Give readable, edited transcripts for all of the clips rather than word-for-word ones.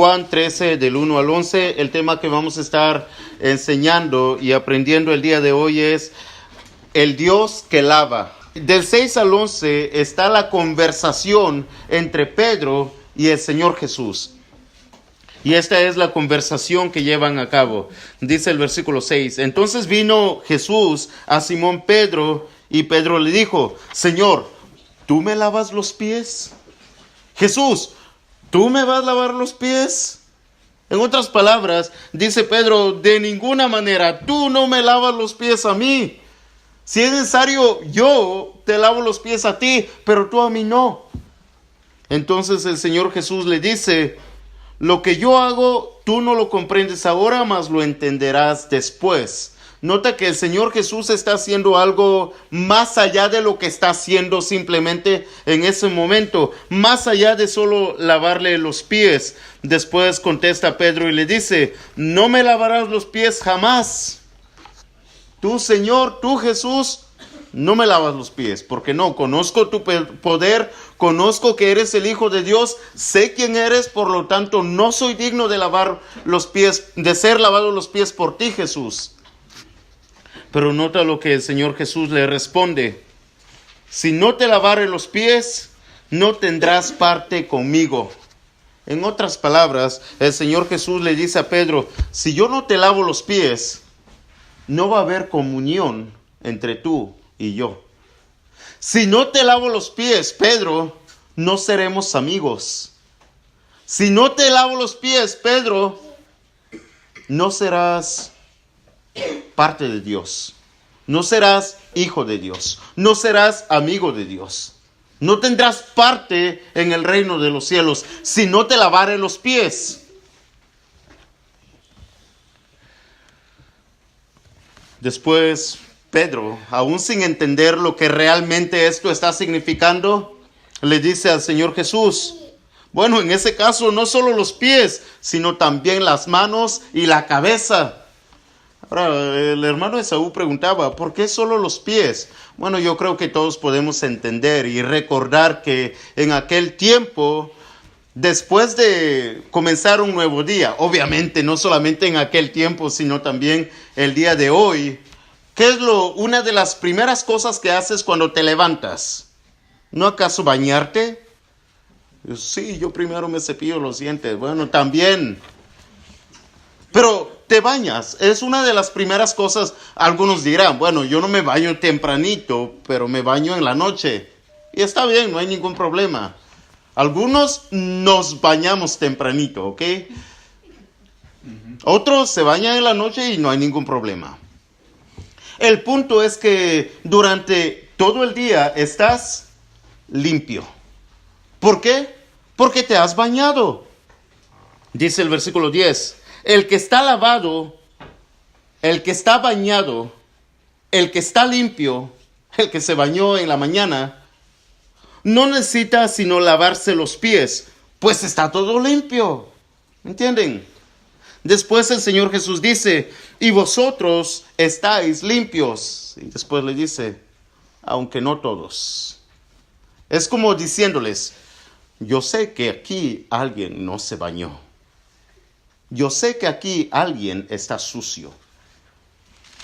Juan 13 del 1 al 11. El tema que vamos a estar enseñando y aprendiendo el día de hoy es el Dios que lava. Del 6 al 11 está la conversación entre Pedro y el Señor Jesús. Y esta es la conversación que llevan a cabo. Dice el versículo 6. Entonces vino Jesús a Simón Pedro y Pedro le dijo: Señor, ¿tú me lavas los pies? Jesús, ¿tú me vas a lavar los pies? En otras palabras, dice Pedro, de ninguna manera, tú no me lavas los pies a mí. Si es necesario, yo te lavo los pies a ti, pero tú a mí no. Entonces el Señor Jesús le dice: lo que yo hago, tú no lo comprendes ahora, mas lo entenderás después. Nota que el Señor Jesús está haciendo algo más allá de lo que está haciendo simplemente en ese momento, más allá de solo lavarle los pies. Después contesta Pedro y le dice: no me lavarás los pies jamás. Tú, Señor, tú, Jesús, no me lavas los pies, porque no, conozco tu poder, conozco que eres el Hijo de Dios, sé quién eres, por lo tanto no soy digno de lavar los pies, de ser lavado los pies por ti, Jesús. Pero nota lo que el Señor Jesús le responde: si no te lavare los pies, no tendrás parte conmigo. En otras palabras, el Señor Jesús le dice a Pedro: si yo no te lavo los pies, no va a haber comunión entre tú y yo. Si no te lavo los pies, Pedro, no seremos amigos. Si no te lavo los pies, Pedro, no serás parte de Dios. No serás hijo de Dios. No serás amigo de Dios. No tendrás parte en el reino de los cielos si no te lavare los pies. Después, Pedro, aún sin entender lo que realmente esto está significando, le dice al Señor Jesús: bueno, en ese caso no solo los pies, sino también las manos y la cabeza. Ahora, el hermano Esaú preguntaba: ¿por qué solo los pies? Bueno, yo creo que todos podemos entender y recordar que en aquel tiempo, después de comenzar un nuevo día, obviamente no solamente en aquel tiempo, sino también el día de hoy, ¿qué es una de las primeras cosas que haces cuando te levantas? ¿No acaso bañarte? Sí, yo primero me cepillo los dientes. Bueno, también. Pero te bañas, es una de las primeras cosas. Algunos dirán: bueno, yo no me baño tempranito, pero me baño en la noche. Y está bien, no hay ningún problema. Algunos nos bañamos tempranito, ¿ok? Otros se bañan en la noche y no hay ningún problema. El punto es que durante todo el día estás limpio. ¿Por qué? Porque te has bañado. Dice el versículo 10. El que está lavado, el que está bañado, el que está limpio, el que se bañó en la mañana, no necesita sino lavarse los pies, pues está todo limpio. ¿Entienden? Después el Señor Jesús dice: y vosotros estáis limpios. Y después le dice: aunque no todos. Es como diciéndoles: yo sé que aquí alguien no se bañó. Yo sé que aquí alguien está sucio.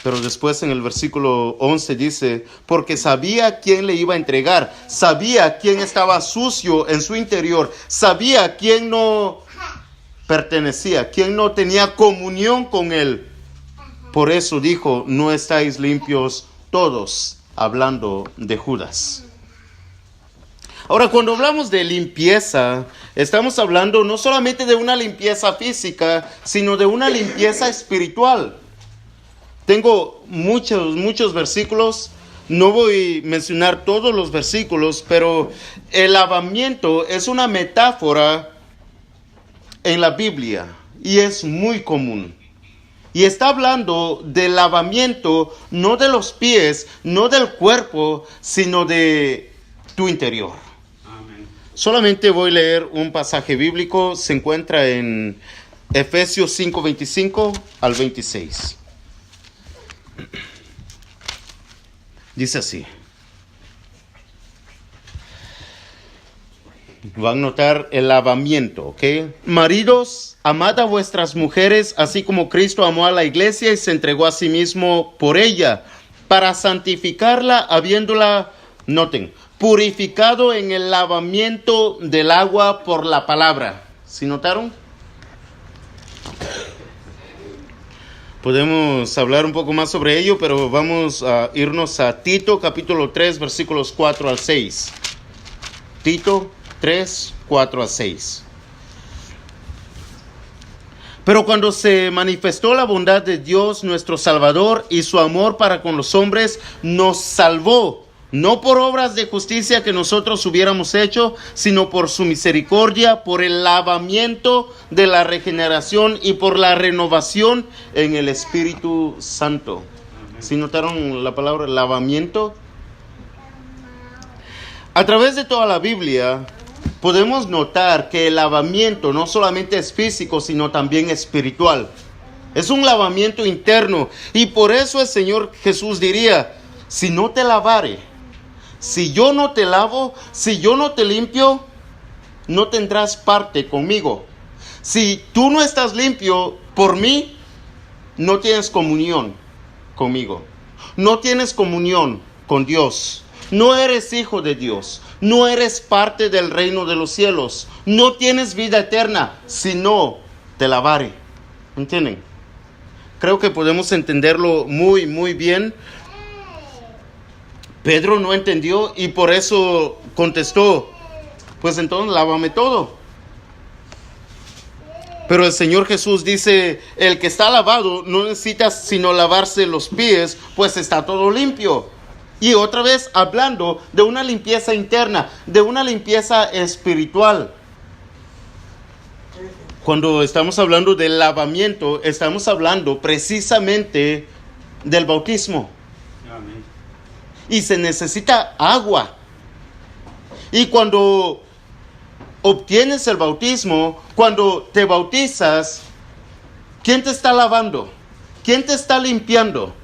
Pero después en el versículo 11 dice: porque sabía quién le iba a entregar, sabía quién estaba sucio en su interior, sabía quién no pertenecía, quién no tenía comunión con él. Por eso dijo: no estáis limpios todos, hablando de Judas. Ahora, cuando hablamos de limpieza, estamos hablando no solamente de una limpieza física, sino de una limpieza espiritual. Tengo muchos versículos. No voy a mencionar todos los versículos, pero el lavamiento es una metáfora en la Biblia y es muy común. Y está hablando del lavamiento, no de los pies, no del cuerpo, sino de tu interior. Amén. Solamente voy a leer un pasaje bíblico. Se encuentra en Efesios 5:25 al 26. Dice así: Van a notar el lavamiento, ¿ok? Maridos, amad a vuestras mujeres, así como Cristo amó a la iglesia y se entregó a sí mismo por ella, para santificarla, habiéndola, noten, purificado en el lavamiento del agua por la palabra. ¿Sí notaron? Podemos hablar un poco más sobre ello, pero vamos a irnos a Tito, capítulo 3, versículos 4 al 6. Tito 3, 4 a 6. Pero cuando se manifestó la bondad de Dios nuestro Salvador y su amor para con los hombres, nos salvó, no por obras de justicia que nosotros hubiéramos hecho, sino por su misericordia, por el lavamiento de la regeneración y por la renovación en el Espíritu Santo. ¿Sí notaron la palabra lavamiento? A través de toda la Biblia podemos notar que el lavamiento no solamente es físico, sino también espiritual. Es un lavamiento interno. Y por eso el Señor Jesús diría, si no te lavare, si yo no te lavo, si yo no te limpio, no tendrás parte conmigo. Si tú no estás limpio por mí, no tienes comunión conmigo. No tienes comunión con Dios. No eres hijo de Dios, no eres parte del reino de los cielos, no tienes vida eterna si no te lavare. ¿Entienden? Creo que podemos entenderlo muy, muy bien. Pedro no entendió y por eso contestó, pues entonces lávame todo. Pero el Señor Jesús dice, el que está lavado no necesita sino lavarse los pies, pues está todo limpio. Y otra vez hablando de una limpieza interna, de una limpieza espiritual. Cuando estamos hablando del lavamiento, estamos hablando precisamente del bautismo. Amén. Y se necesita agua. Y cuando obtienes el bautismo, cuando te bautizas, ¿quién te está lavando? ¿Quién te está limpiando?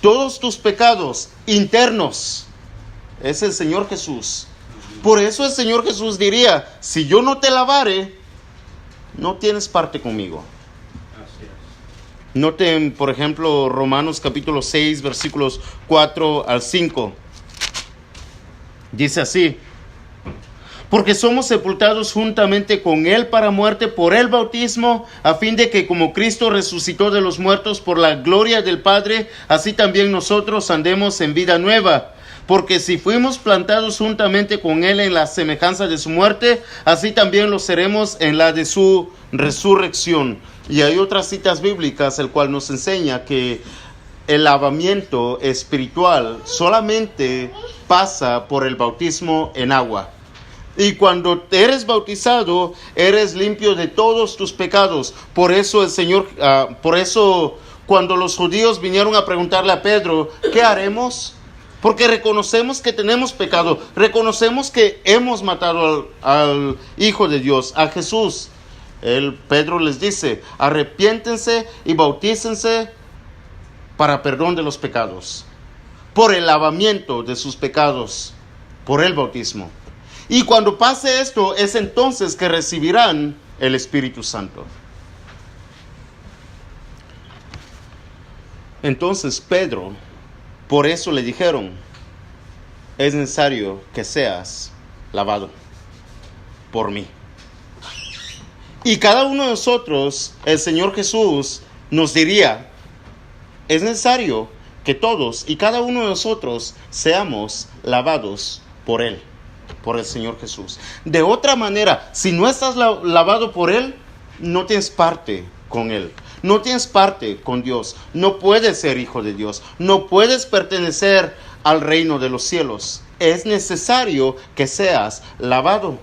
Todos tus pecados internos es el Señor Jesús. Por eso el Señor Jesús diría, si yo no te lavare, no tienes parte conmigo. Así es. Noten, por ejemplo, Romanos capítulo 6, versículos 4 al 5. Dice así, porque somos sepultados juntamente con Él para muerte por el bautismo, a fin de que como Cristo resucitó de los muertos por la gloria del Padre, así también nosotros andemos en vida nueva. Porque si fuimos plantados juntamente con Él en la semejanza de su muerte, así también lo seremos en la de su resurrección. Y hay otras citas bíblicas, el cual nos enseña que el lavamiento espiritual solamente pasa por el bautismo en agua. Y cuando eres bautizado, eres limpio de todos tus pecados. Por eso el Señor, cuando los judíos vinieron a preguntarle a Pedro, ¿qué haremos? Porque reconocemos que tenemos pecado, reconocemos que hemos matado al Hijo de Dios, a Jesús. Pedro les dice, arrepiéntense y bautícense para perdón de los pecados, por el lavamiento de sus pecados, por el bautismo. Y cuando pase esto, es entonces que recibirán el Espíritu Santo. Entonces Pedro, por eso le dijeron, es necesario que seas lavado por mí. Y cada uno de nosotros, el Señor Jesús nos diría, es necesario que todos y cada uno de nosotros seamos lavados por Él. Por el Señor Jesús. De otra manera, si no estás lavado por Él, no tienes parte con Él. No tienes parte con Dios. No puedes ser hijo de Dios. No puedes pertenecer al reino de los cielos. Es necesario que seas lavado.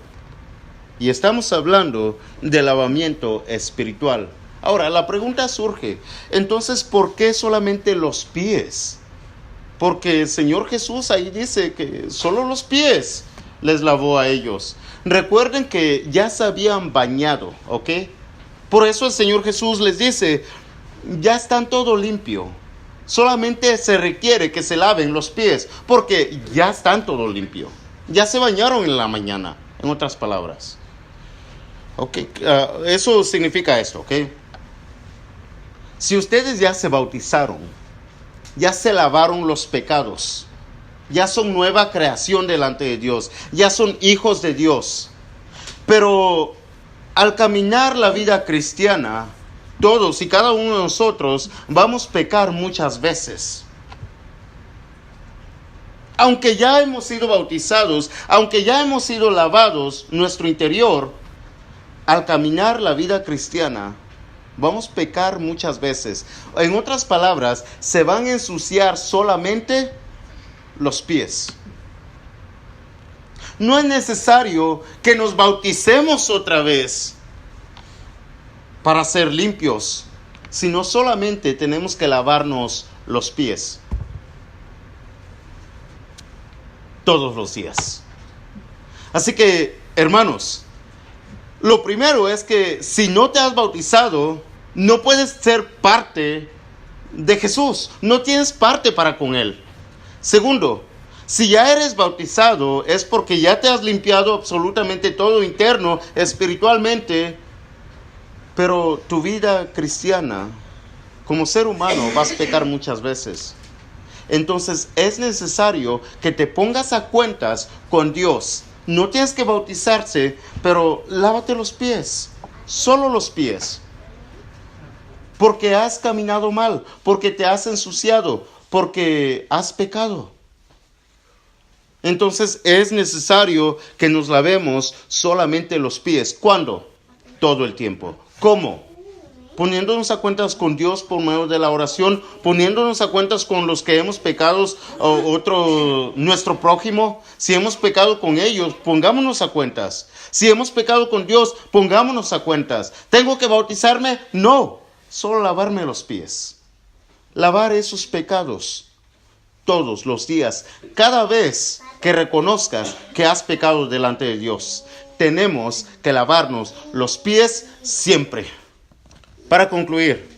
Y estamos hablando de lavamiento espiritual. Ahora, la pregunta surge, entonces, ¿por qué solamente los pies? Porque el Señor Jesús ahí dice que solo los pies les lavó a ellos. Recuerden que ya se habían bañado, ¿ok? Por eso el Señor Jesús les dice, ya están todo limpio. Solamente se requiere que se laven los pies, porque ya están todo limpio. Ya se bañaron en la mañana. En otras palabras. Ok, eso significa esto, ok. Si ustedes ya se bautizaron, ya se lavaron los pecados, ya son nueva creación delante de Dios, ya son hijos de Dios. Pero al caminar la vida cristiana, todos y cada uno de nosotros vamos a pecar muchas veces. Aunque ya hemos sido bautizados, aunque ya hemos sido lavados, nuestro interior, al caminar la vida cristiana, vamos a pecar muchas veces. En otras palabras, se van a ensuciar solamente los pies. No es necesario que nos bauticemos otra vez para ser limpios, sino solamente tenemos que lavarnos los pies todos los días. Así que, hermanos, lo primero es que si no te has bautizado, no puedes ser parte de Jesús, no tienes parte para con Él. Segundo, si ya eres bautizado es porque ya te has limpiado absolutamente todo interno, espiritualmente, pero tu vida cristiana, como ser humano, vas a pecar muchas veces. Entonces es necesario que te pongas a cuentas con Dios. No tienes que bautizarse, pero lávate los pies, solo los pies. Porque has caminado mal, porque te has ensuciado, porque has pecado. Entonces es necesario que nos lavemos solamente los pies. ¿Cuándo? Todo el tiempo. ¿Cómo? Poniéndonos a cuentas con Dios por medio de la oración, poniéndonos a cuentas con los que hemos pecado, nuestro prójimo. Si hemos pecado con ellos, pongámonos a cuentas. Si hemos pecado con Dios, pongámonos a cuentas. ¿Tengo que bautizarme? No, solo lavarme los pies. Lavar esos pecados todos los días, cada vez que reconozcas que has pecado delante de Dios. Tenemos que lavarnos los pies siempre. Para concluir,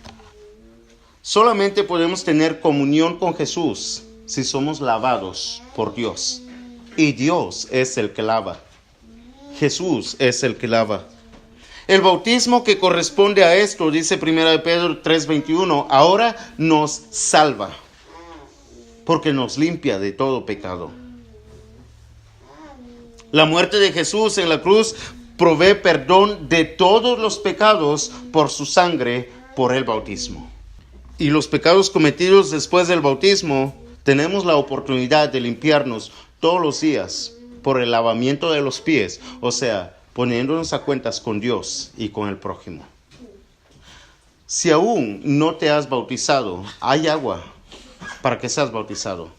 solamente podemos tener comunión con Jesús si somos lavados por Dios. Y Dios es el que lava. Jesús es el que lava. El bautismo que corresponde a esto, dice 1 Pedro 3:21, ahora nos salva, porque nos limpia de todo pecado. La muerte de Jesús en la cruz provee perdón de todos los pecados por su sangre, por el bautismo. Y los pecados cometidos después del bautismo, tenemos la oportunidad de limpiarnos todos los días por el lavamiento de los pies, o sea, poniéndonos a cuentas con Dios y con el prójimo. Si aún no te has bautizado, hay agua para que seas bautizado.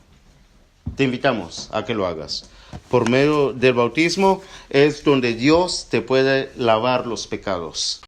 Te invitamos a que lo hagas. Por medio del bautismo es donde Dios te puede lavar los pecados.